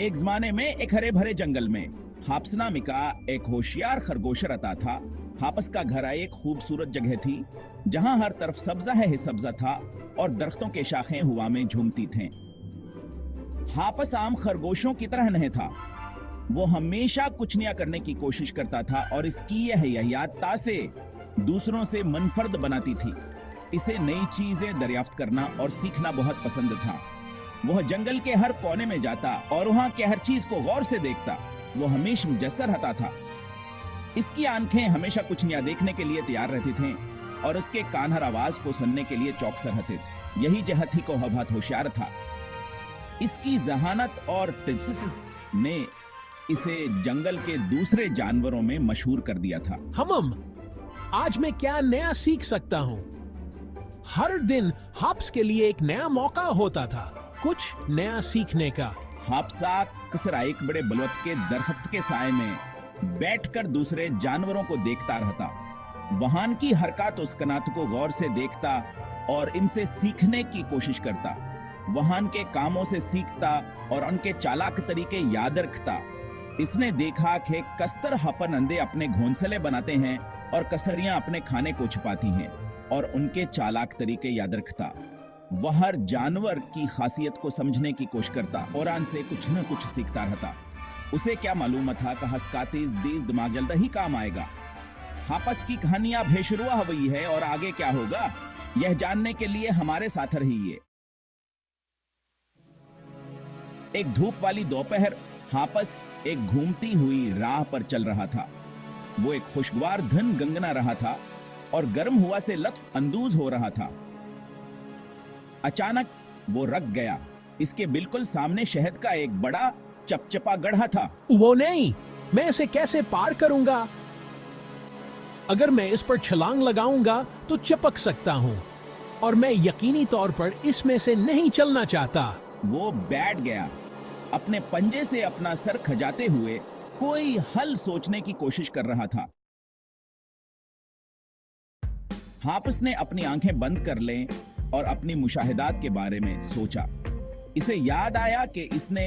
एक जमाने में एक हरे भरे जंगल में हाप्स नामी का एक होशियार खरगोश रहता था। हाप्स का घर एक खूबसूरत जगह थी जहां हर तरफ सब्जा ही सब्जा था और दरख्तों के शाखें हवा में झूमती थीं। हाप्स आम खरगोशों की तरह नहीं था। वो हमेशा कुछ नया करने की कोशिश करता था और इसकी यह यादता से दूसरों से मुनफरद बनाती थी। इसे नई चीजें दरियाफ्त करना और सीखना बहुत पसंद था। वह जंगल के हर कोने में जाता और वहां के हर चीज को गौर से देखता। वो हमेशा मुजस्सर रहता था। इसकी आंखें हमेशा कुछ नया देखने के लिए तैयार रहती थीं और उसके कान हर आवाज को सुनने के लिए चौकस रहते थे। यही जहत ही को बहुत होशियार था। इसकी जहानत और तजस्सुस ने इसे जंगल के दूसरे जानवरों में मशहूर कर दिया था। हमम, आज मैं क्या नया सीख सकता हूँ? हर दिन हाप्स के लिए एक नया मौका होता था कुछ नया सीखने का। हाप्सा कसरा एक बड़े बलवत के दरख्त के साए में बैठकर दूसरे जानवरों को देखता रहता। वहां की हरकत उसकनात को गौर से देखता और इनसे सीखने की कोशिश करता। वहां के कामों से सीखता और उनके चालाक तरीके याद रखता। इसने देखा कि कस्तर हपन अंधे अपने घोंसले बनाते हैं और कसरियां अपने खाने को छुपाती हैं और उनके चालाक तरीके याद रखता। वह हर जानवर की खासियत को समझने की कोशिश करता और उनसे कुछ न कुछ सीखता रहता। उसे क्या मालूम था कि हस्कातीज दीज दिमाग जल्द ही काम आएगा। हाप्स की कहानियां बेशुरुआ हुई है और आगे क्या होगा यह जानने के लिए हमारे साथ रहिए। एक धूप वाली दोपहर हाप्स एक घूमती हुई राह पर चल रहा था। वो एक खुशगवार धन गंगना रहा था और गर्म हुआ से लत्फ अंदूज हो रहा था। अचानक वो रुक गया। इसके बिल्कुल सामने शहद का एक बड़ा चपचपा गड्ढा था। वो नहीं, मैं इसे कैसे पार करूंगा? अगर मैं इस पर छलांग लगाऊंगा तो चिपक सकता हूं और मैं यकीनी तौर पर इसमें से नहीं चलना चाहता। वो बैठ गया, अपने पंजे से अपना सर खजाते हुए कोई हल सोचने की कोशिश कर रहा था। हाप्स ने अपनी आंखें बंद कर लें और अपनी मुशाहिदात के बारे में सोचा। इसे याद आया कि इसने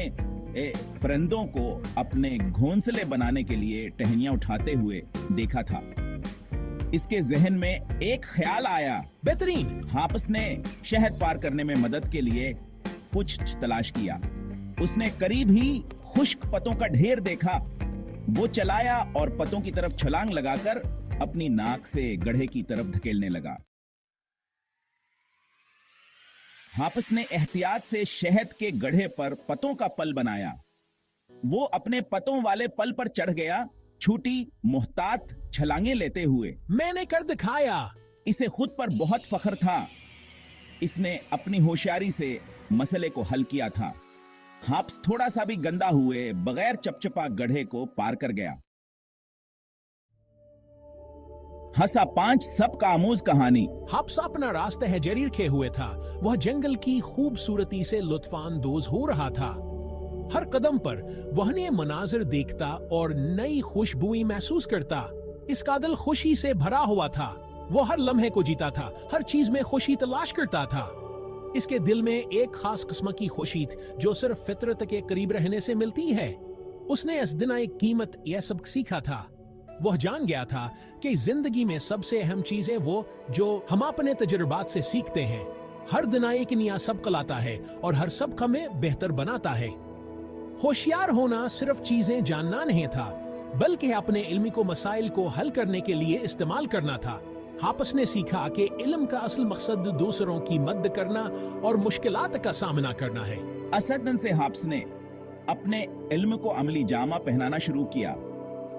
परिंदों को अपने घोंसले बनाने के लिए टहनियां उठाते हुए देखा था। इसके जहन में एक ख्याल आया। बेहतरीन। हाप्स ने शहद पार करने में मदद के लिए कुछ तलाश किया। उसने करीब ही खुश्क पत्तों का ढेर देखा। वो चलाया और पत्तों की तरफ छलांग लगाकर अपनी नाक से गड्ढे की तरफ धकेलने लगा। हाप्स ने एहतियात से शहद के गड्ढे पर पत्तों का पल बनाया। वो अपने पत्तों वाले पल पर चढ़ गया, छूटी मुहतात छलांगे लेते हुए। मैंने कर दिखाया। इसे खुद पर बहुत फख्र था। इसने अपनी होशियारी से मसले को हल किया था। हाप्स थोड़ा सा भी गंदा हुए बगैर चपचपा गड्ढे को पार कर गया। हंसा 5 सबका आमूज कहानी। हाप्स अपना रास्ते है जरीर खे हुए था। वह जंगल की खूबसूरती से लुत्फानंदोज हो रहा था। हर कदम पर वह नए मनाजिर देखता और नई खुशबुई महसूस करता। इसका दिल खुशी से भरा हुआ था। वो हर लम्हे को जीता था, हर चीज में खुशी तलाश करता था। इसके दिल में एक खास किस्म की खुशी जो सिर्फ फितरत के करीब रहने से मिलती है। उसने इस दिन एक कीमत यह सबक सीखा था। वह जान गया था कि जिंदगी में सबसे अहम चीज है वो जो हम अपने तजुर्बात से सीखते हैं। हर दिन एक नया सबक लाता है और हर सबक हमें बेहतर बनाता है। होशियार होना सिर्फ चीजें जानना नहीं था, बल्कि अपने इल्म को मसाइल को हल करने के लिए इस्तेमाल करना था। हाप्स ने सीखा कि इल्म का असल मकसद दूसरों की मदद करना और मुश्किलात का सामना करना है। असदन से हाप्स ने अपने इल्म को अमली जामा पहनाना शुरू किया।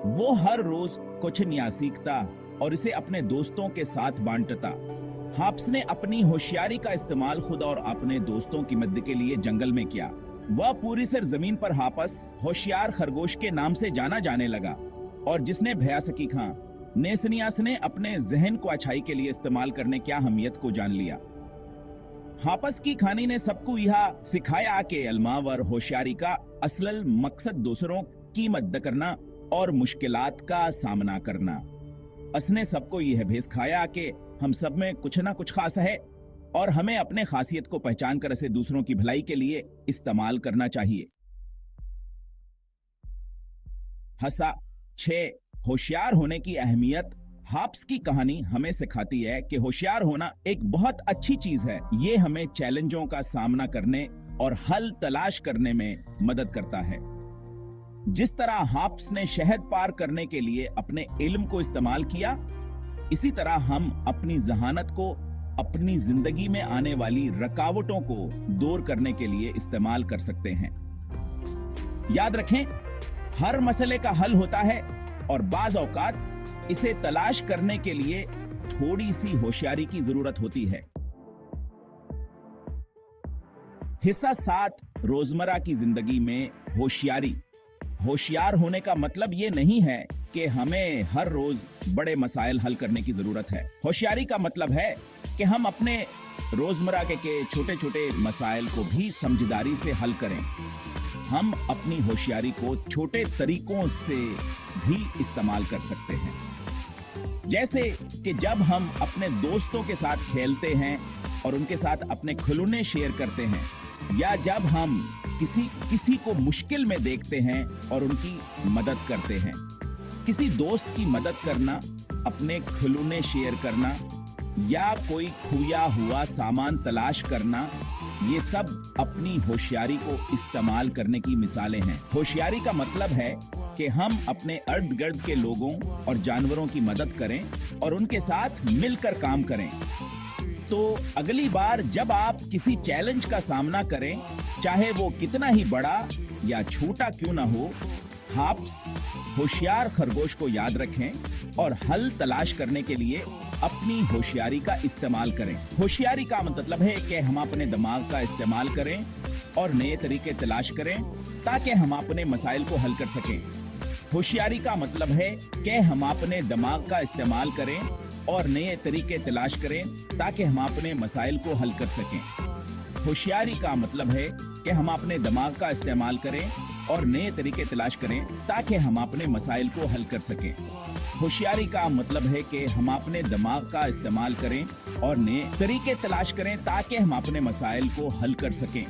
वो हर रोज कुछ नया सीखता और इसे अपने दोस्तों के साथ बांटता। हाप्स ने अपनी होशियारी का इस्तेमाल खुद और अपने दोस्तों की मदद के लिए जंगल में किया। वह पूरी सरजमीन पर हाप्स होशियार खरगोश के नाम से जाना जाने लगा और जिसने भया सकी खां नेसनियास ने अपने जहन को अच्छाई के लिए इस्तेमाल करने की अहमियत को जान लिया। हाप्स की कहानी ने सबको यह सिखाया कि इल्म और होशियारी का असल मकसद दूसरों की मदद करना और मुश्किलात का सामना करना। उसने सबको यह भेस खाया कि हम सब में कुछ ना कुछ खास है और हमें अपने खासियत को पहचान कर इसे दूसरों की भलाई के लिए इस्तेमाल करना चाहिए। हसा 6 होशियार होने की अहमियत। हाप्स की कहानी हमें सिखाती है कि होशियार होना एक बहुत अच्छी चीज है। ये हमें चैलेंजों का सामना करने और हल तलाश करने में मदद करता है। जिस तरह हाप्स ने शहद पार करने के लिए अपने इल्म को इस्तेमाल किया, इसी तरह हम अपनी जहानत को अपनी जिंदगी में आने वाली रुकावटों को दूर करने के लिए इस्तेमाल कर सकते हैं। याद रखें, हर मसले का हल होता है और बाज औकात इसे तलाश करने के लिए थोड़ी सी होशियारी की जरूरत होती है। हिस्सा 7, रोजमर्रा की जिंदगी में होशियारी। होशियार होने का मतलब यह नहीं है कि हमें हर रोज बड़े मसाइल हल करने की जरूरत है। होशियारी का मतलब है कि हम अपने रोजमर्रा के छोटे छोटे मसाइल को भी समझदारी से हल करें। हम अपनी होशियारी को छोटे तरीकों से भी इस्तेमाल कर सकते हैं, जैसे कि जब हम अपने दोस्तों के साथ खेलते हैं और उनके साथ अपने खिलौने शेयर करते हैं, या जब हम किसी को मुश्किल में देखते हैं और उनकी मदद करते हैं। किसी दोस्त की मदद करना, अपने खिलौने शेयर करना या कोई खोया हुआ सामान तलाश करना, ये सब अपनी होशियारी को इस्तेमाल करने की मिसालें हैं। होशियारी का मतलब है कि हम अपने इर्द गिर्द के लोगों और जानवरों की मदद करें और उनके साथ मिलकर काम करें। तो अगली बार जब आप किसी चैलेंज का सामना करें, चाहे वो कितना ही बड़ा या छोटा क्यों ना हो, हाप्स होशियार खरगोश को याद रखें और हल तलाश करने के लिए अपनी होशियारी का इस्तेमाल करें। होशियारी का मतलब है कि हम अपने दिमाग का इस्तेमाल करें और नए तरीके तलाश करें ताकि हम अपने मसाइल को हल कर सकें। होशियारी का मतलब है कि हम अपने दिमाग का इस्तेमाल करें और नए तरीके तलाश करें ताकि हम अपने मसाइल को हल कर सकें। होशियारी का मतलब है कि हम अपने दिमाग का इस्तेमाल करें और नए तरीके तलाश करें ताकि हम अपने मसाइल को हल कर सकें। होशियारी का मतलब है कि हम अपने दिमाग का इस्तेमाल करें और नए तरीके तलाश करें ताकि हम अपने मसाइल को हल कर सकें।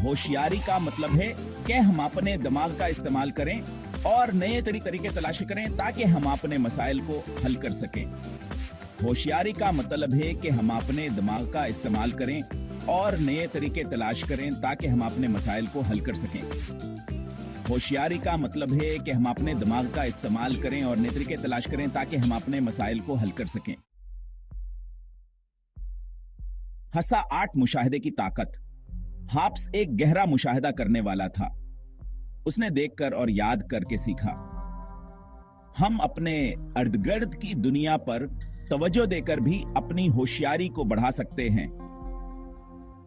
होशियारी का मतलब है कि हम अपने दिमाग का इस्तेमाल करें और नए तरीके तलाश करें ताकि हम अपने मसाइल को हल कर सकें। होशियारी का मतलब है कि हम अपने दिमाग का इस्तेमाल करें और नए तरीके तलाश करें ताकि हम अपने मसाइल को हल कर सकें। होशियारी का मतलब है कि हम अपने दिमाग का इस्तेमाल करें और नए तरीके तलाश करें ताकि हम अपने मसाइल को हल कर सकें। हसा 8, मुशाहिदे की ताकत। हाप्स एक गहरा मुशाहिदा करने वाला था। उसने देखकर और याद करके सीखा। हम अपने इर्द गिर्द की दुनिया पर तवज्जो देकर भी अपनी होशियारी को बढ़ा सकते हैं।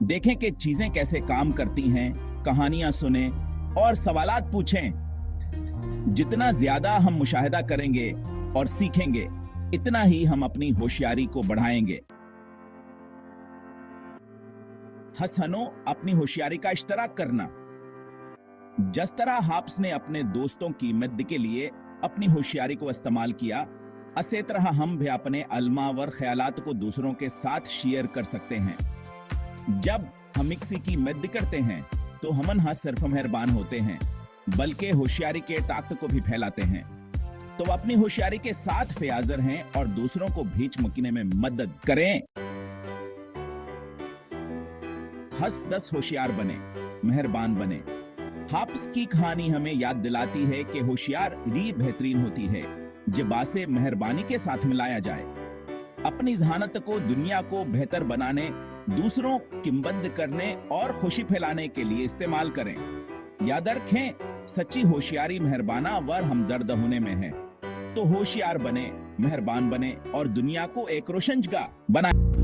देखें कि चीजें कैसे काम करती हैं, कहानियां सुने और सवालात पूछें। जितना ज्यादा हम मुशाहिदा करेंगे और सीखेंगे, इतना ही हम अपनी होशियारी को बढ़ाएंगे। हसनो, अपनी होशियारी का इश्तराक करना। जिस तरह हाप्स ने अपने दोस्तों की मदद के लिए अपनी होशियारी को इस्तेमाल किया, इसी तरह हम भी अपने अलमावर ख्यालात को दूसरों के साथ शेयर कर सकते हैं। जब हम किसी की मदद करते हैं तो हम न सिर्फ मेहरबान होते हैं बल्कि होशियारी के ताकत को भी फैलाते हैं। तो अपनी होशियारी के साथ फयाजर हैं और दूसरों को भी चमकने में मदद करें। हस 10 होशियार बने, मेहरबान बने। हाप्स की कहानी हमें याद दिलाती है कि होशियारी बेहतरीन होती है जब बासे मेहरबानी के साथ मिलाया जाए। अपनी जहानत को दुनिया को बेहतर बनाने, दूसरों की मदद करने और खुशी फैलाने के लिए इस्तेमाल करें। याद रखें, सच्ची होशियारी मेहरबाना वर हमदर्द होने में है। तो होशियार बने, मेहरबान बने और दुनिया को एक रोशन जगह बनाएं।